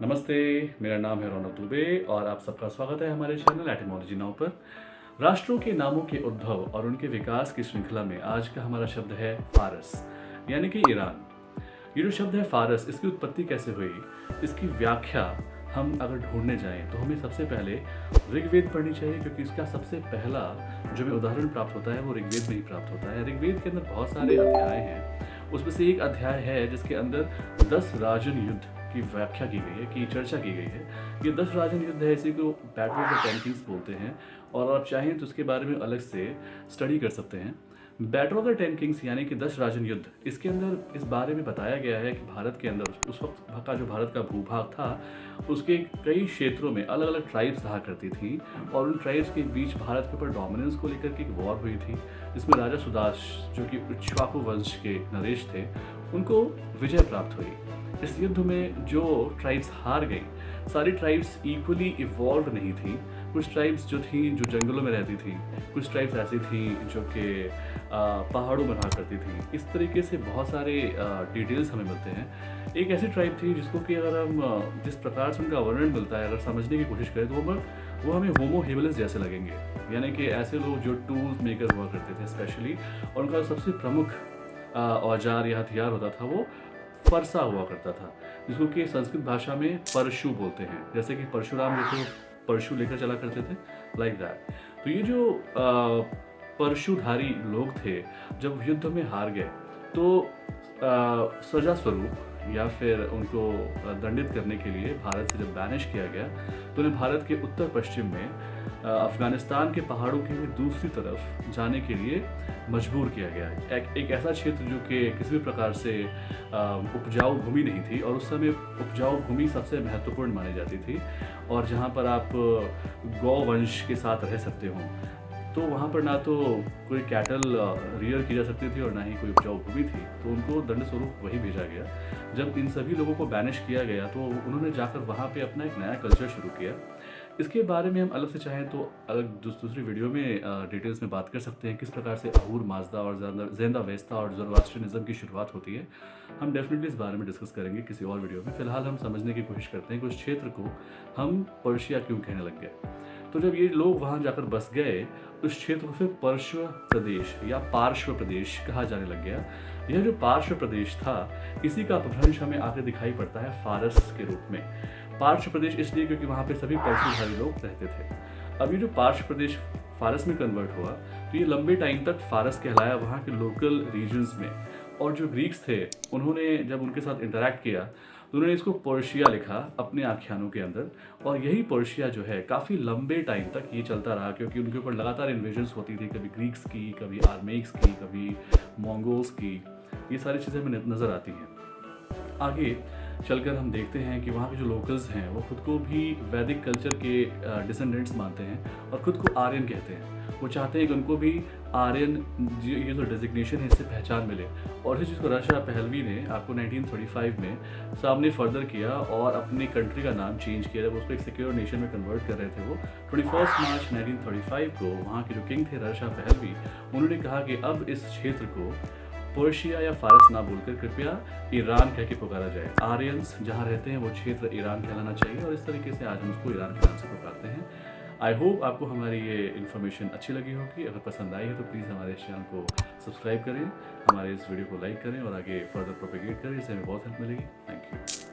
नमस्ते, मेरा नाम है रौनक दुबे और आप सबका स्वागत है हमारे चैनल एटिमोलॉजी नाउ पर। राष्ट्रों के नामों के उद्भव और उनके विकास की श्रृंखला में आज का हमारा शब्द है फारस, यानी कि ईरान। ये जो शब्द है फारस, इसकी उत्पत्ति कैसे हुई, इसकी व्याख्या हम अगर ढूंढने जाएं तो हमें सबसे पहले ऋग्वेद पढ़नी चाहिए, क्योंकि इसका सबसे पहला जो हमें उदाहरण प्राप्त होता है वो ऋग्वेद में ही प्राप्त होता है। ऋग्वेद के अंदर बहुत सारे अध्याय हैं, उसमें से एक अध्याय है जिसके अंदर 10 राजन युद्ध की व्याख्या की गई है, की चर्चा की गई है। ये 10 राजन युद्ध है, इसी को battle of the ten Kings बोलते हैं, और आप चाहें तो उसके बारे में अलग से स्टडी कर सकते हैं। Battle of the ten Kings यानी कि 10 राजन युद्ध, इसके अंदर इस बारे में बताया गया है कि भारत के अंदर उस वक्त का जो भारत का भूभाग था, उसके कई क्षेत्रों में अलग अलग ट्राइब्स रहा करती थी, और उन ट्राइब्स के बीच भारत के ऊपर डोमिनेंस को लेकर के एक वॉर हुई थी, जिसमें राजा सुदाश जो कि इक्ष्वाकु वंश के नरेश थे, उनको विजय प्राप्त हुई। इस युद्ध में जो ट्राइब्स हार गई, सारी ट्राइब्स इक्वली इवॉल्व नहीं थी। कुछ ट्राइब्स जो थी जो जंगलों में रहती थी, कुछ ट्राइब्स ऐसी थी जो कि पहाड़ों में रहा करती थी। इस तरीके से बहुत सारे डिटेल्स हमें मिलते हैं। एक ऐसी ट्राइब थी जिसको कि अगर हम जिस प्रकार से उनका वर्णन मिलता है, अगर समझने की कोशिश करें तो वो हमें होमो हेबिलिस जैसे लगेंगे, यानी कि ऐसे लोग जो टूल्स मेकर हुआ करते थे स्पेशली, और उनका सबसे प्रमुख औजार या हथियार होता था वो फरसा हुआ करता था, जिसको कि संस्कृत भाषा में परशु बोलते हैं। जैसे कि परशुराम जो परशु लेकर चला करते थे, लाइक दैट। तो ये जो परशुधारी लोग थे, जब युद्ध में हार गए तो सजा स्वरूप या फिर उनको दंडित करने के लिए भारत से जब बैनिश किया गया, तो उन्हें भारत के उत्तर पश्चिम में अफगानिस्तान के पहाड़ों की भी दूसरी तरफ जाने के लिए मजबूर किया गया। एक ऐसा क्षेत्र जो कि किसी भी प्रकार से उपजाऊ भूमि नहीं थी, और उस समय उपजाऊ भूमि सबसे महत्वपूर्ण मानी जाती थी, और जहाँ पर आप गौवंश के साथ रह सकते हो, तो वहाँ पर ना तो कोई कैटल रियर की जा सकती थी और ना ही कोई उपजाऊ भूमि थी, तो उनको दंड स्वरूप वही भेजा गया। जब इन सभी लोगों को बैनिश किया गया तो उन्होंने जाकर वहाँ पे अपना एक नया कल्चर शुरू किया। इसके बारे में हम अलग से चाहें तो अलग दूसरी वीडियो में डिटेल्स में बात कर सकते हैं, किस प्रकार से अहूर माजदा और ज़ेंदा वेस्ता और ज़ोरास्ट्रियनिज़्म की शुरुआत होती है। हम डेफिनेटली इस बारे में डिस्कस करेंगे किसी और वीडियो में। फिलहाल हम समझने की कोशिश करते हैं कि उस क्षेत्र को हम पर्शिया क्यों कहने लग गए। तो जब ये लोग वहाँ जाकर बस गए, उस क्षेत्र को फिर पार्श्व प्रदेश या पार्श्व प्रदेश कहा जाने लग गया। यह जो पार्श्व प्रदेश था, इसी का अपभ्रंश हमें आगे दिखाई पड़ता है फारस के रूप में। पार्श्व प्रदेश इसलिए क्योंकि वहाँ पे सभी परशुधारी लोग रहते थे। अब ये जो पार्श्व प्रदेश फारस में कन्वर्ट हुआ, तो ये लंबे टाइम तक फारस कहलाया वहाँ के लोकल रीजन्स में। और जो ग्रीक्स थे, उन्होंने जब उनके साथ इंटरैक्ट किया तो उन्होंने इसको पर्शिया लिखा अपने आख्यानों के अंदर, और यही पर्शिया जो है काफ़ी लंबे टाइम तक ये चलता रहा, क्योंकि उनके ऊपर लगातार इन्वेजन्स होती थी, कभी ग्रीक्स की, कभी आर्मेक्स की, कभी मंगोल्स की। ये सारी चीज़ें हमें नज़र आती हैं। आगे चलकर हम देखते हैं कि वहाँ के जो लोकल्स हैं वो खुद को भी वैदिक कल्चर के डिसेंडेंट्स मानते हैं और खुद को आर्यन कहते हैं। वो चाहते हैं कि उनको भी आर्यन ये जो डेजिग्नेशन है इससे पहचान मिले, और इस चीज़ को रशा पहलवी ने आपको 1935 में सामने फर्दर किया और अपनी कंट्री का नाम चेंज किया। जब उसको एक सिक्योर नेशन में कन्वर्ट कर रहे थे वो 21 मार्च 1935 को, वहाँ के जो किंग थे रशा पहलवी, उन्होंने कहा कि अब इस क्षेत्र को पर्शिया या फारस ना बोलकर कृपया ईरान कह के पुकारा जाए। आर्यंस जहाँ रहते हैं वो क्षेत्र ईरान कहलाना चाहिए, और इस तरीके से आज हम उसको ईरान के नाम से पुकारते हैं। आई होप आपको हमारी ये इन्फॉर्मेशन अच्छी लगी होगी। अगर पसंद आई है तो प्लीज़ हमारे चैनल को सब्सक्राइब करें, हमारे इस वीडियो को लाइक करें और आगे फर्दर प्रोपेगेट करें, इससे हमें बहुत हेल्प मिलेगी। Thank you.